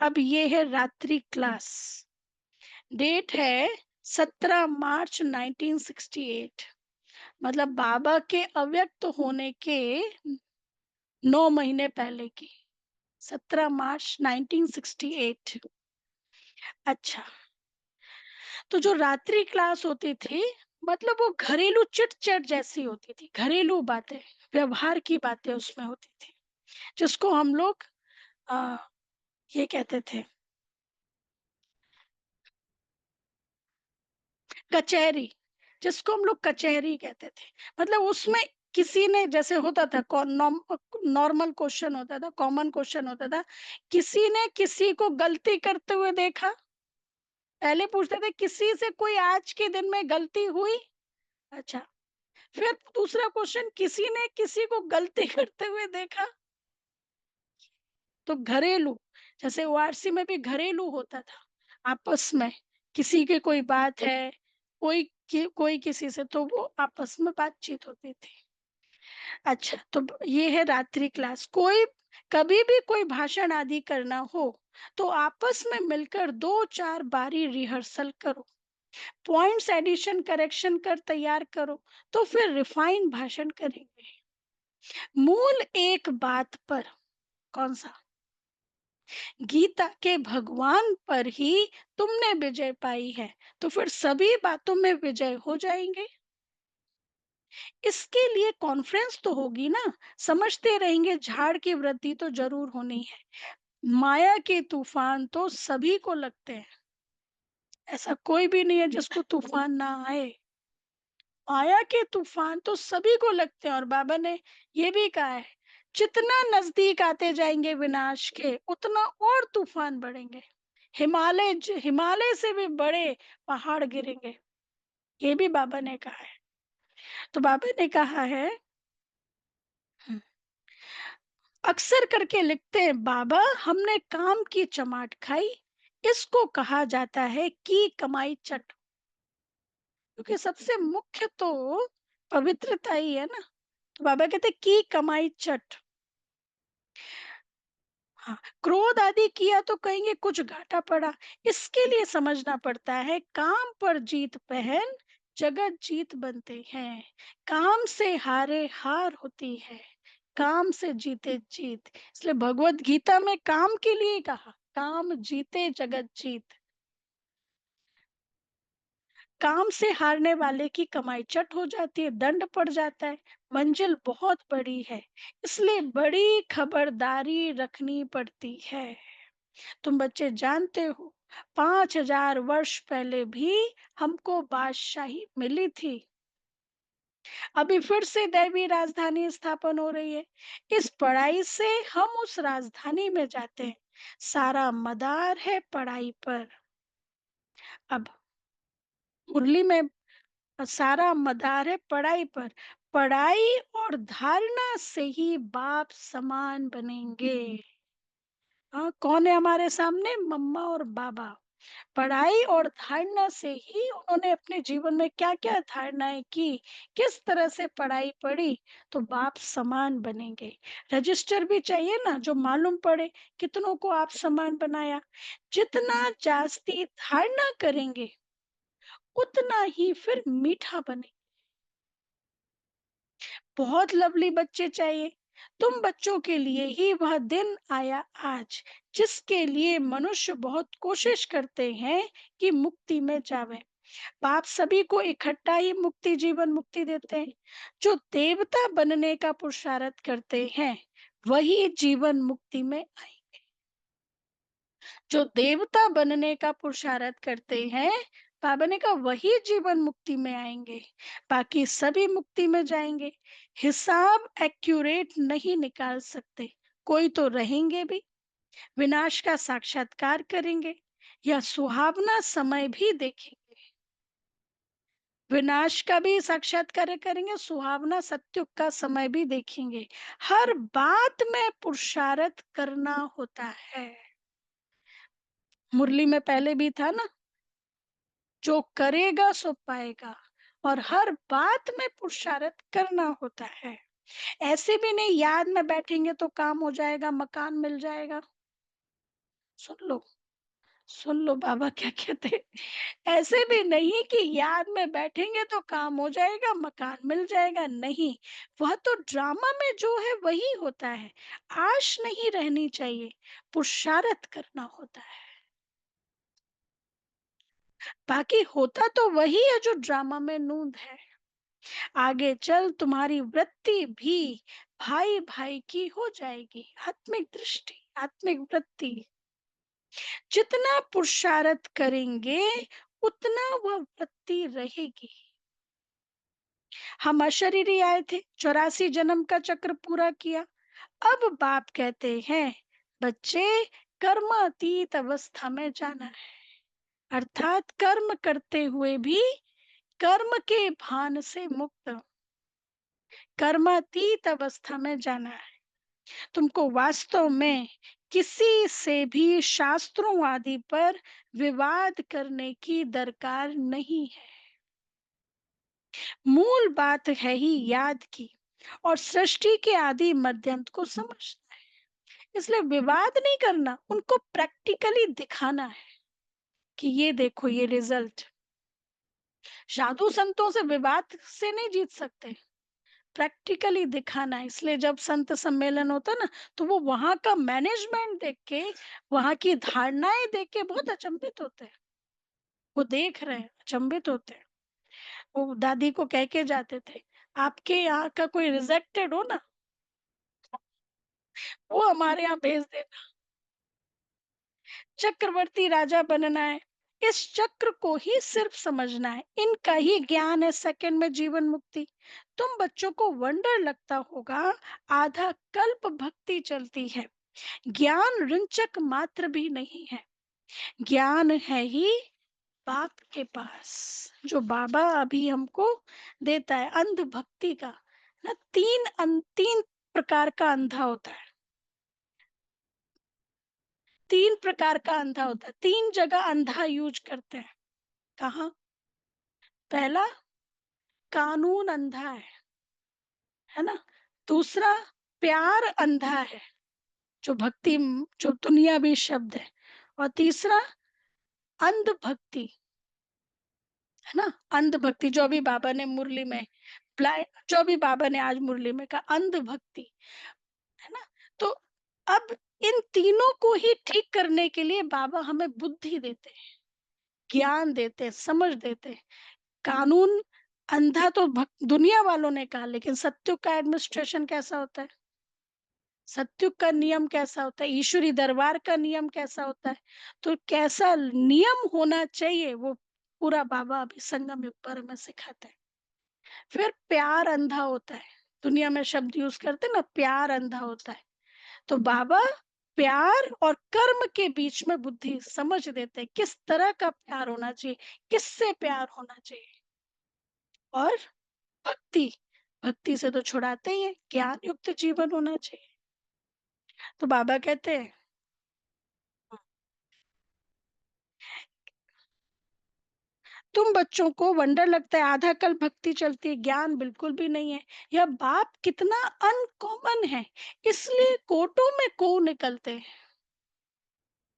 अब ये है रात्रि क्लास। डेट है 17 मार्च 1968, मतलब बाबा के अव्यक्त होने के 9 महीने पहले की। 17 मार्च 1968। अच्छा, तो जो रात्रि क्लास होती थी, मतलब वो घरेलू चिट चैट जैसी होती थी। घरेलू बातें, व्यवहार की बातें उसमें होती थी, जिसको हम लोग आ, ये कहते थे कचहरी, जिसको हम लोग कचहरी कहते थे। मतलब उसमें किसी ने, जैसे होता था नॉर्मल क्वेश्चन होता था, कॉमन क्वेश्चन होता था, किसी ने किसी को गलती करते हुए देखा, पहले पूछते थे किसी से कोई आज के दिन में गलती हुई। अच्छा, फिर दूसरा क्वेश्चन, किसी ने किसी को गलती करते हुए देखा। तो घरेलू, जैसे ओआरसी में भी घरेलू होता था, आपस में किसी की कोई बात है, कोई किसी से, तो वो आपस में बातचीत होती थी। अच्छा, तो ये है रात्रि क्लास। कोई कभी भी कोई भाषण आदि करना हो तो आपस में मिलकर 2-4 बारी रिहर्सल करो, पॉइंट्स एडिशन करेक्शन कर तैयार करो, तो फिर रिफाइन भाषण करेंगे। मूल एक बात पर, कौन सा? गीता के भगवान पर ही तुमने विजय पाई है, तो फिर सभी बातों में विजय हो जाएंगे। इसके लिए कॉन्फ्रेंस तो होगी ना, समझते रहेंगे झाड़ की वृद्धि तो जरूर होनी है। माया के तूफान तो सभी को लगते हैं, ऐसा कोई भी नहीं है जिसको तूफान ना आए। माया के तूफान तो सभी को लगते हैं, और बाबा ने ये भी कहा है, जितना नजदीक आते जाएंगे विनाश के, उतना और तूफान बढ़ेंगे। हिमालय से भी बड़े पहाड़ गिरेंगे, ये भी बाबा ने कहा है। तो बाबा ने कहा है, अक्सर करके लिखते हैं, बाबा हमने काम की चमाट खाई, इसको कहा जाता है की कमाई चट। क्योंकि सबसे मुख्य तो पवित्रता ही है ना। तो बाबा कहते की कमाई चट। हाँ, क्रोध आदि किया तो कहेंगे कुछ घाटा पड़ा। इसके लिए समझना पड़ता है काम पर जीत पहन जगत जीत बनते हैं। काम से हारे हार होती है, काम से जीते जीत। इसलिए भगवत गीता में काम के लिए कहा, काम जीते जगत जीत। काम से हारने वाले की कमाई चट हो जाती है, दंड पड़ जाता है। मंजिल बहुत बड़ी है, इसलिए बड़ी खबरदारी रखनी पड़ती है। तुम बच्चे जानते हो 5,000 वर्ष पहले भी हमको बादशाही मिली थी। अभी फिर से दैवी राजधानी स्थापन हो रही है। इस पढ़ाई से हम उस राजधानी में जाते हैं। सारा मदार है पढ़ाई पर। अब मुरली में सारा मदार है पढ़ाई पर। पढ़ाई और धारणा से ही बाप समान बनेंगे। हाँ, कौन है हमारे सामने? मम्मा और बाबा। पढ़ाई और धारणा से ही उन्होंने अपने जीवन में क्या क्या धारणाएं की, किस तरह से पढ़ाई पढ़ी, तो बाप समान बनेंगे। रजिस्टर भी चाहिए ना, जो मालूम पड़े कितनों को आप समान बनाया। जितना जास्ती धारणा करेंगे उतना ही फिर मीठा बने। बहुत लवली बच्चे चाहिए। तुम बच्चों के लिए ही वह दिन आया आज, जिसके लिए मनुष्य बहुत कोशिश करते हैं कि मुक्ति में जावे। बाप सभी को इकट्ठा ही मुक्ति, जीवन मुक्ति देते हैं। जो देवता बनने का पुरुषार्थ करते हैं वही जीवन मुक्ति में आए। जो देवता बनने का पुरुषार्थ करते हैं, बाबा ने कहा वही जीवन मुक्ति में आएंगे, बाकी सभी मुक्ति में जाएंगे। हिसाब एक्यूरेट नहीं निकाल सकते। कोई तो रहेंगे भी, विनाश का साक्षात्कार करेंगे या सुहावना समय भी देखेंगे। विनाश का भी साक्षात्कार करेंगे, सुहावना सत्युग का समय भी देखेंगे। हर बात में पुरुषार्थ करना होता है। मुरली में पहले भी था ना, जो करेगा सो पाएगा। और हर बात में पुरुषार्थ करना होता है। ऐसे भी नहीं याद में बैठेंगे तो काम हो जाएगा, मकान मिल जाएगा। सुन लो, सुन लो बाबा क्या कहते हैं। ऐसे भी नहीं कि याद में बैठेंगे तो काम हो जाएगा, मकान मिल जाएगा। नहीं, वह तो ड्रामा में जो है वही होता है। आश नहीं रहनी चाहिए, पुरुषार्थ करना होता है। बाकी होता तो वही है जो ड्रामा में नूंद है। आगे चल तुम्हारी वृत्ति भी भाई भाई की हो जाएगी। आत्मिक दृष्टि, आत्मिक वृत्ति। जितना पुरुषार्थ करेंगे उतना वह वृत्ति रहेगी। हम अशरीरी आए थे, 84 जन्म का चक्र पूरा किया। अब बाप कहते हैं बच्चे कर्मातीत अवस्था में जाना है। अर्थात कर्म करते हुए भी कर्म के भान से मुक्त, कर्मातीत अवस्था में जाना है। तुमको वास्तव में किसी से भी शास्त्रों आदि पर विवाद करने की दरकार नहीं है। मूल बात है ही याद की और सृष्टि के आदि मध्यंत को समझना है। इसलिए विवाद नहीं करना, उनको प्रैक्टिकली दिखाना है कि ये देखो ये रिजल्ट। साधु संतों से विवाद से नहीं जीत सकते, प्रैक्टिकली दिखाना है। इसलिए जब संत सम्मेलन होता है ना, तो वो वहां का मैनेजमेंट देख के, वहां की धारणाएं देख के बहुत अचंभित होते हैं। वो देख रहे हैं, अचंभित होते हैं। वो दादी को कह के जाते थे, आपके यहाँ का कोई रिजेक्टेड हो ना, वो हमारे यहाँ भेज देना। चक्रवर्ती राजा बनना है, इस चक्र को ही सिर्फ समझना है। इनका ही ज्ञान है सेकंड में जीवन मुक्ति। तुम बच्चों को वंडर लगता होगा, आधा कल्प भक्ति चलती है। ज्ञान रिंचक मात्र भी नहीं है, ज्ञान है ही बाप के पास, जो बाबा अभी हमको देता है। अंध भक्ति का ना, तीन प्रकार का अंधा होता है। तीन प्रकार का अंधा होता है, तीन जगह अंधा यूज करते हैं। कहाँ? पहला, कानून अंधा है ना। दूसरा, प्यार अंधा है, जो भक्ति, जो दुनियावी शब्द है। और तीसरा, अंधभक्ति, है ना। अंधभक्ति, जो अभी बाबा ने मुरली में जो भी बाबा ने आज मुरली में कहा, अंधभक्ति, है ना। तो अब इन तीनों को ही ठीक करने के लिए बाबा हमें बुद्धि देते हैं, ज्ञान देते हैं, समझ देते हैं। कानून अंधा तो दुनिया वालों ने कहा, लेकिन सत्युग का एडमिनिस्ट्रेशन कैसा होता है, सत्युग का नियम कैसा होता है, ईश्वरी दरबार का नियम कैसा होता है, तो कैसा नियम होना चाहिए वो पूरा बाबा अभी संगम युग पर हमें सिखाते हैं। फिर प्यार अंधा होता है, दुनिया में शब्द यूज करते हैं ना, प्यार अंधा होता है। तो बाबा प्यार और कर्म के बीच में बुद्धि समझ देते हैं, किस तरह का प्यार होना चाहिए, किससे प्यार होना चाहिए। और भक्ति, भक्ति से तो छुड़ाते ही है, ज्ञान युक्त जीवन होना चाहिए। तो बाबा कहते हैं, तुम बच्चों को वंडर लगता है आधा कल भक्ति चलती है, ज्ञान बिल्कुल भी नहीं है। यह बाप कितना अनकॉमन है, इसलिए कोटों में को निकलते हैं।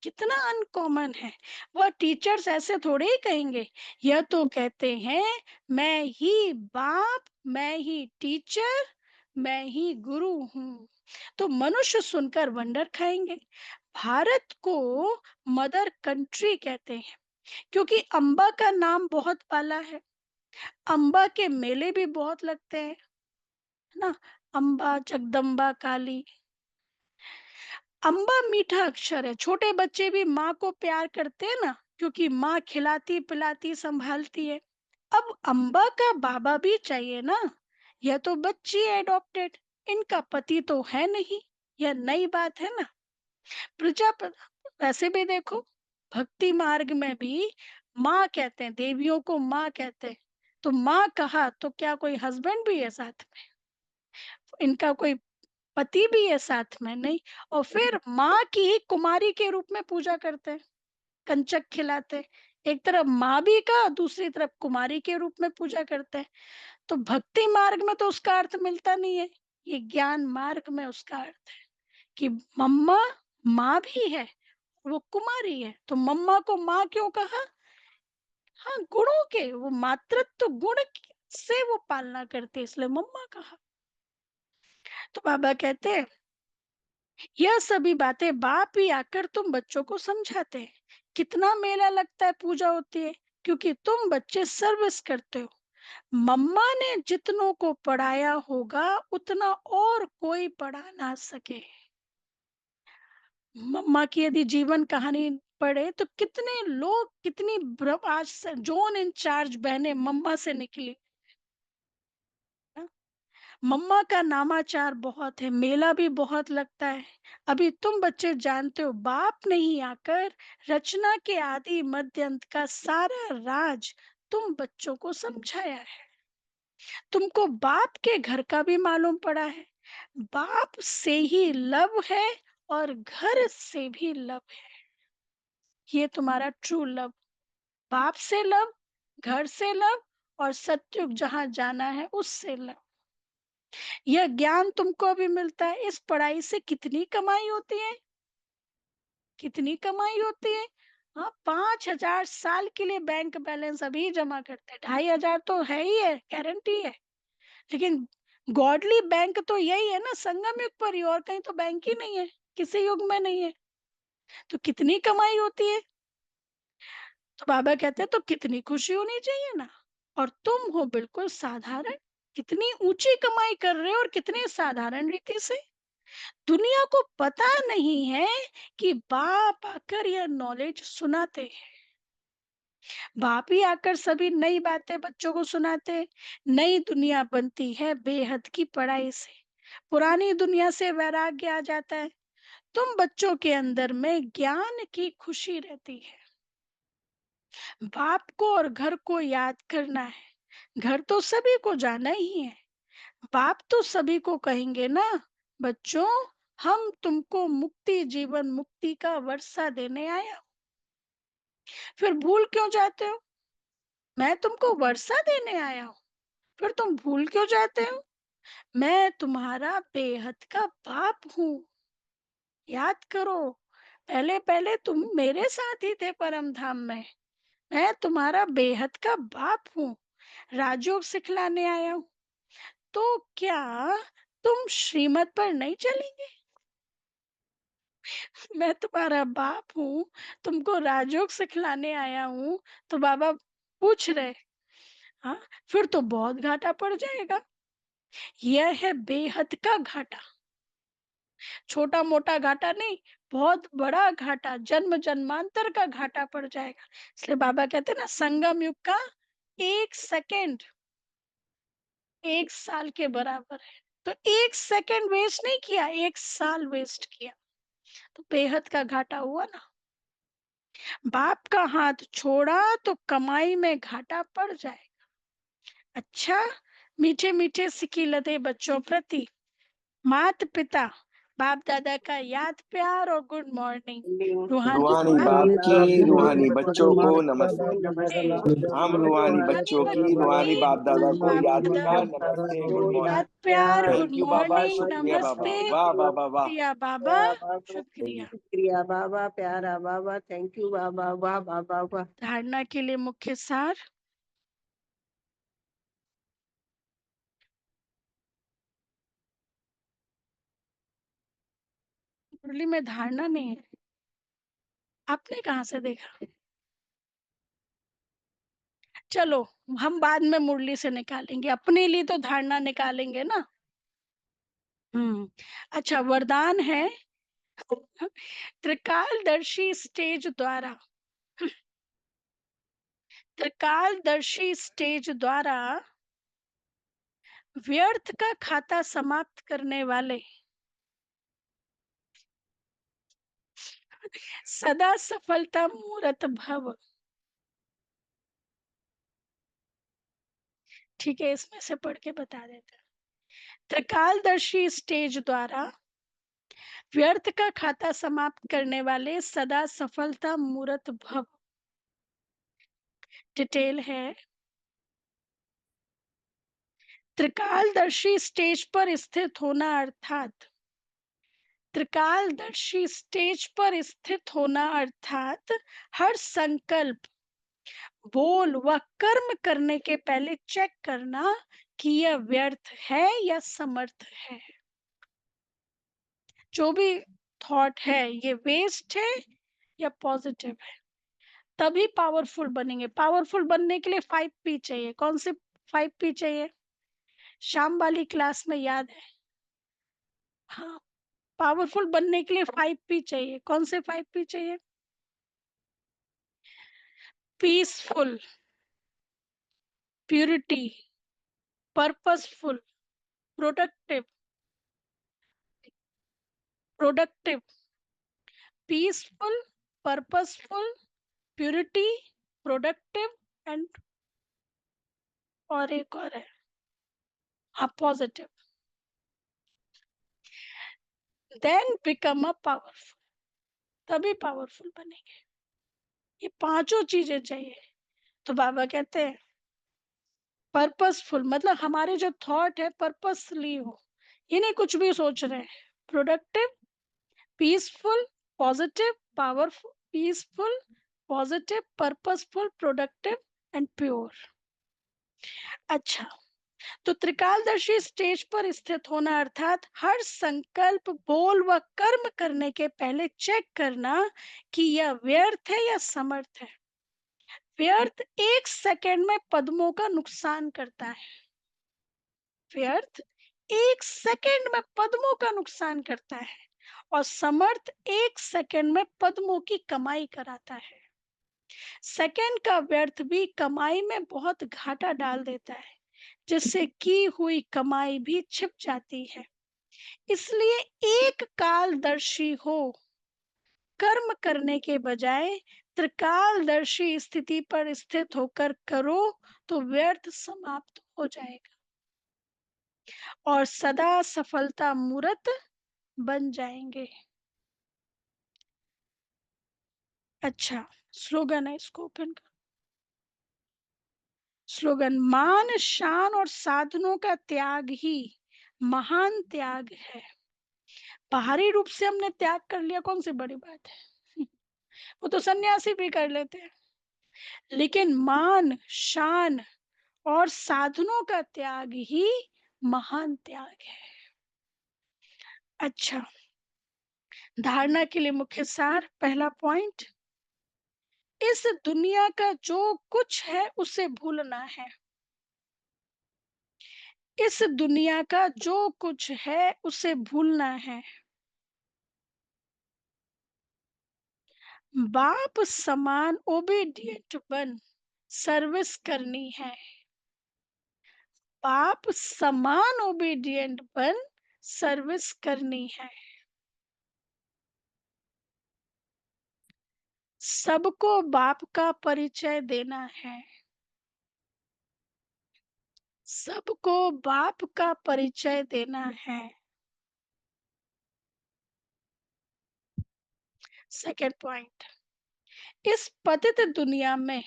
कितना अनकॉमन है। वह टीचर्स ऐसे थोड़े ही कहेंगे, यह तो कहते हैं मैं ही बाप, मैं ही टीचर, मैं ही गुरु हूँ। तो मनुष्य सुनकर वंडर खाएंगे। भारत को मदर कंट्री कहते हैं, क्योंकि अम्बा का नाम बहुत पाला है। अम्बा के मेले भी बहुत लगते हैं, है ना। अम्बा, जगदम्बा, काली। अम्बा मीठा अक्षर है, छोटे बच्चे भी माँ को प्यार करते हैं ना, क्योंकि माँ खिलाती पिलाती संभालती है। अब अम्बा का बाबा भी चाहिए ना, यह तो बच्ची है एडॉप्टेड, इनका पति तो है नहीं, यह नई बात है ना। प्रजापति, वैसे भी देखो, भक्ति मार्ग में भी माँ कहते हैं, देवियों को माँ कहते हैं। तो माँ कहा तो क्या कोई हस्बैंड भी है साथ में, इनका कोई पति भी है साथ में, नहीं। और फिर माँ की ही कुमारी के रूप में पूजा करते हैं, कंचक खिलाते हैं। एक तरफ माँ भी का, दूसरी तरफ कुमारी के रूप में पूजा करते हैं। तो भक्ति मार्ग में तो उसका अर्थ मिलता नहीं है, ये ज्ञान मार्ग में उसका अर्थ है कि मम्मा माँ भी है, वो कुमारी है। तो मम्मा को माँ क्यों कहा, हाँ, गुणों के, वो मातृत्व गुण से वो पालना करते, इसलिए मम्मा कहा। तो बाबा कहते हैं, यह सभी बातें बाप ही आकर तुम बच्चों को समझाते हैं। कितना मेला लगता है, पूजा होती है, क्योंकि तुम बच्चे सर्विस करते हो। मम्मा ने जितनों को पढ़ाया होगा उतना और कोई पढ़ा ना सके। मम्मा की यदि जीवन कहानी पढ़े तो कितने लोग, कितनी आज जोन इंचार्ज बहने मम्मा से निकली। मम्मा का नामाचार बहुत है, मेला भी बहुत लगता है। अभी तुम बच्चे जानते हो, बाप नहीं आकर रचना के आदि मध्य अंत का सारा राज तुम बच्चों को समझाया है। तुमको बाप के घर का भी मालूम पड़ा है। बाप से ही लव है और घर से भी लव है। ये तुम्हारा ट्रू लव, बाप से लव, घर से लव, और सत्युग जहां जाना है उससे लव। यह ज्ञान तुमको अभी मिलता है, इस पढ़ाई से कितनी कमाई होती है, कितनी कमाई होती है। हाँ, 5,000 साल के लिए बैंक बैलेंस अभी जमा करते हैं, 2,500 तो है ही है, गारंटी है। लेकिन गॉडली बैंक तो यही है ना, संगम युग पर ही, और कहीं तो बैंक ही नहीं है, किसी युग में नहीं है। तो कितनी कमाई होती है। तो बाबा कहते हैं, तो कितनी खुशी होनी चाहिए ना। और तुम हो बिल्कुल साधारण, कितनी ऊंची कमाई कर रहे हो और कितनी साधारण रीति से। दुनिया को पता नहीं है कि बाप आकर यह नॉलेज सुनाते हैं। बाप ही आकर सभी नई बातें बच्चों को सुनाते हैं। नई दुनिया बनती है बेहद की पढ़ाई से, पुरानी दुनिया से वैराग्य आ जाता है। तुम बच्चों के अंदर में ज्ञान की खुशी रहती है। बाप को और घर को याद करना है। घर तो सभी को जाना ही है। बाप तो सभी को कहेंगे ना, बच्चों हम तुमको मुक्ति, जीवन मुक्ति का वर्षा देने आया। फिर भूल क्यों जाते हो। मैं तुमको वर्षा देने आया हूँ, फिर तुम भूल क्यों जाते हो? मैं तुम्हारा बेहद का बाप हूँ। याद करो, पहले पहले तुम मेरे साथ ही थे परम धाम में। मैं तुम्हारा बेहद का बाप हूँ, राजयोग सिखलाने आया हूँ। तो क्या तुम श्रीमत पर नहीं चलेंगे? मैं तुम्हारा बाप हूँ, तुमको राजयोग सिखलाने आया हूँ। तो बाबा पूछ रहे, हाँ, फिर तो बहुत घाटा पड़ जाएगा। यह है बेहद का घाटा, छोटा मोटा घाटा नहीं, बहुत बड़ा घाटा, जन्म जन्मांतर का घाटा पड़ जाएगा। इसलिए बाबा कहते हैं ना, संगम युग का 1 सेकेंड 1 साल के बराबर है। तो 1 सेकेंड वेस्ट नहीं किया, 1 साल वेस्ट किया, तो बेहद का घाटा हुआ ना। बाप का हाथ छोड़ा तो कमाई में घाटा पड़ जाए। अच्छा, मीठे मीठे सिकी लदे बच्चों प्रति मात पिता बाप दादा का याद प्यार और गुड मॉर्निंग। रूहानी रूहानी बाप बाप की रूहानी बच्चों को के नमस्ते। हम रूहानी रूहानी बच्चों की बच्चों रूहानी के बाप दादा को बाप याद दादा प्यार नमस्ते गुड याद मॉर्निंग। प्यार good thank you Baba, morning शुक्रिया बाबा, नमस्ते। वाह बाबा वाह। शुक्रिया बाबा, शुक्रिया। शुक्रिया बाबा, प्यारा बाबा, थैंक यू बाबा, वाह बाबा वाह। धारणा के लिए मुख्य सार, मुरली में धारणा नहीं है, आपने कहाँ से देखा? चलो, हम बाद में मुरली से निकालेंगे, अपने लिए तो धारणा निकालेंगे ना। अच्छा, वरदान है त्रिकालदर्शी स्टेज द्वारा, त्रिकालदर्शी स्टेज द्वारा व्यर्थ का खाता समाप्त करने वाले सदा सफलता मूर्त भव। ठीक है, इसमें से पढ़ के बता देते हैं। त्रिकालदर्शी स्टेज द्वारा व्यर्थ का खाता समाप्त करने वाले सदा सफलता मूर्त भव। डिटेल है, त्रिकालदर्शी स्टेज पर स्थित होना अर्थात त्रिकालदर्शी स्टेज पर स्थित होना अर्थात हर संकल्प, बोल व कर्म करने के पहले चेक करना कि यह व्यर्थ है या समर्थ है। जो भी थॉट है ये वेस्ट है या पॉजिटिव है, तभी पावरफुल बनेंगे। पावरफुल बनने के लिए 5P चाहिए। कौन से 5P चाहिए? शाम वाली क्लास में याद है? हाँ, पावरफुल बनने के लिए 5P चाहिए। कौन से 5P चाहिए? Peaceful, purity, purposeful, productive, productive, peaceful, purposeful, purity, productive and, और एक और है, हाँ, positive. Then become a powerful, तभी पावरफुल बनेंगे। ये पांचों चीजें चाहिए। तो बाबा कहते हैं पर्पसफुल मतलब हमारे जो थॉट है पर्पसली हो, ये नहीं कुछ भी सोच रहे हैं। Productive, peaceful, positive, powerful, peaceful, positive, purposeful, productive and pure. अच्छा, तो त्रिकालदर्शी स्टेज पर स्थित होना अर्थात हर संकल्प, बोल व कर्म करने के पहले चेक करना कि यह व्यर्थ है या समर्थ है। व्यर्थ 1 सेकेंड में पद्मों का नुकसान करता है। व्यर्थ 1 सेकेंड में पद्मों का नुकसान करता है और समर्थ 1 सेकेंड में पद्मों की कमाई कराता है। सेकेंड का व्यर्थ भी कमाई में बहुत घाटा डाल देता है, जिससे की हुई कमाई भी छिप जाती है। इसलिए एक कालदर्शी हो, कर्म करने के बजाय त्रिकालदर्शी स्थिति पर स्थित होकर करो तो व्यर्थ समाप्त हो जाएगा और सदा सफलता मूर्त बन जाएंगे। अच्छा, स्लोगन है, इसको ओपन कर। स्लोगन, मान शान और साधनों का त्याग ही महान त्याग है। बाहरी रूप से हमने त्याग कर लिया, कौन सी बड़ी बात है, वो तो सन्यासी भी कर लेते हैं। लेकिन मान शान और साधनों का त्याग ही महान त्याग है। अच्छा, धारणा के लिए मुख्य सार, पहला पॉइंट, इस दुनिया का जो कुछ है उसे भूलना है। इस दुनिया का जो कुछ है उसे भूलना है। बाप समान ओबीडिएंट बन सर्विस करनी है। बाप समान ओबीडिएंट बन सर्विस करनी है। सबको बाप का परिचय देना है। सबको बाप का परिचय देना है। सेकेंड पॉइंट, इस पतित दुनिया में,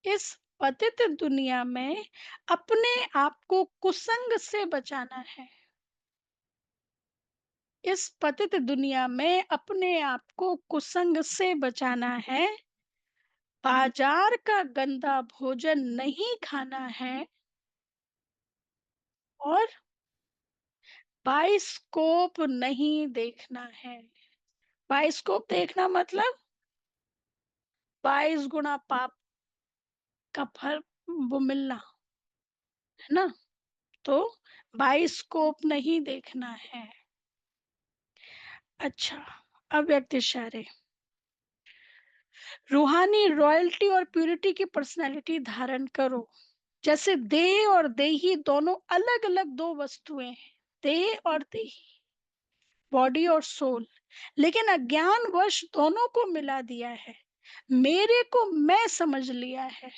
इस पतित दुनिया में अपने आप को कुसंग से बचाना है। इस पतित दुनिया में अपने आप को कुसंग से बचाना है। बाजार का गंदा भोजन नहीं खाना है और बाइस्कोप नहीं देखना है। बाइस्कोप देखना मतलब 22 गुना पाप का फल वो मिलना है ना, तो बाइस्कोप नहीं देखना है। अच्छा, अव्यक्त इशारे, रूहानी रॉयल्टी और प्यूरिटी की पर्सनालिटी धारण करो। जैसे देह और देही दोनों अलग अलग दो वस्तुएं हैं, देह और देही, बॉडी और सोल, लेकिन अज्ञानवश दोनों को मिला दिया है। मेरे को मैं समझ लिया है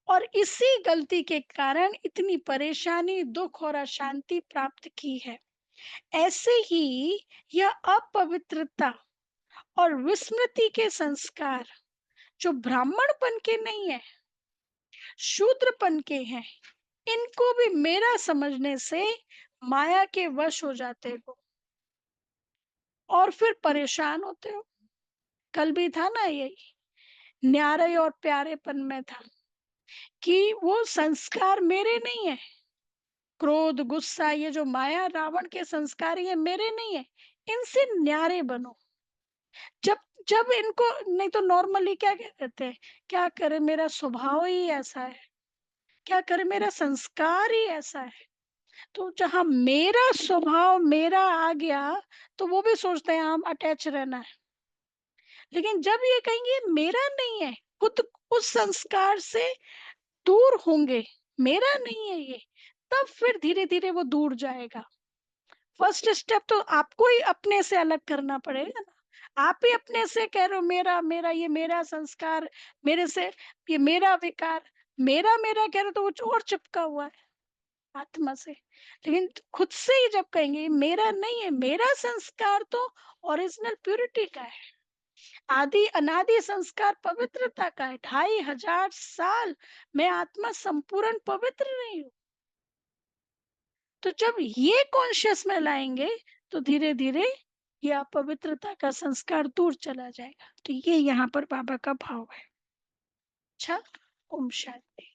और इसी गलती के कारण इतनी परेशानी, दुख और अशांति प्राप्त की है। ऐसे ही यह अपवित्रता और विस्मृति के संस्कार जो ब्राह्मणपन के नहीं है, शूद्रपन के हैं, इनको भी मेरा समझने से माया के वश हो जाते हो और फिर परेशान होते हो। कल भी था ना यही, न्यारे और प्यारेपन में था कि वो संस्कार मेरे नहीं है। क्रोध, गुस्सा, ये जो माया रावण के संस्कार, ये मेरे नहीं है, इनसे न्यारे बनो। जब जब इनको, नहीं तो नॉर्मली क्या कहते हैं, क्या करे मेरा स्वभाव ही ऐसा है, क्या करे मेरा संस्कार ही ऐसा है। तो जहां मेरा स्वभाव मेरा आ गया तो वो भी सोचते हैं हम अटैच रहना है। लेकिन जब ये कहेंगे मेरा नहीं है, खुद उस संस्कार से दूर होंगे, मेरा नहीं है ये, तब फिर धीरे धीरे वो दूर जाएगा। फर्स्ट स्टेप तो आपको ही अपने से अलग करना पड़ेगा ना। आप ही अपने से कह रहे हो मेरा मेरा, ये मेरा संस्कार, मेरे से ये मेरा विकार, मेरा मेरा कह रहे हो तो वो और चिपका हुआ है आत्मा से। लेकिन खुद से ही जब कहेंगे मेरा नहीं है, मेरा संस्कार तो ओरिजिनल प्यूरिटी का है, आदि अनादि संस्कार पवित्रता का है। 2500 साल मैं आत्मा संपूर्ण पवित्र रही हूँ। तो जब ये कॉन्शियस में लाएंगे तो धीरे धीरे ये अपवित्रता का संस्कार दूर चला जाएगा। तो ये यहाँ पर बाबा का भाव है। अच्छा, ओम शांति।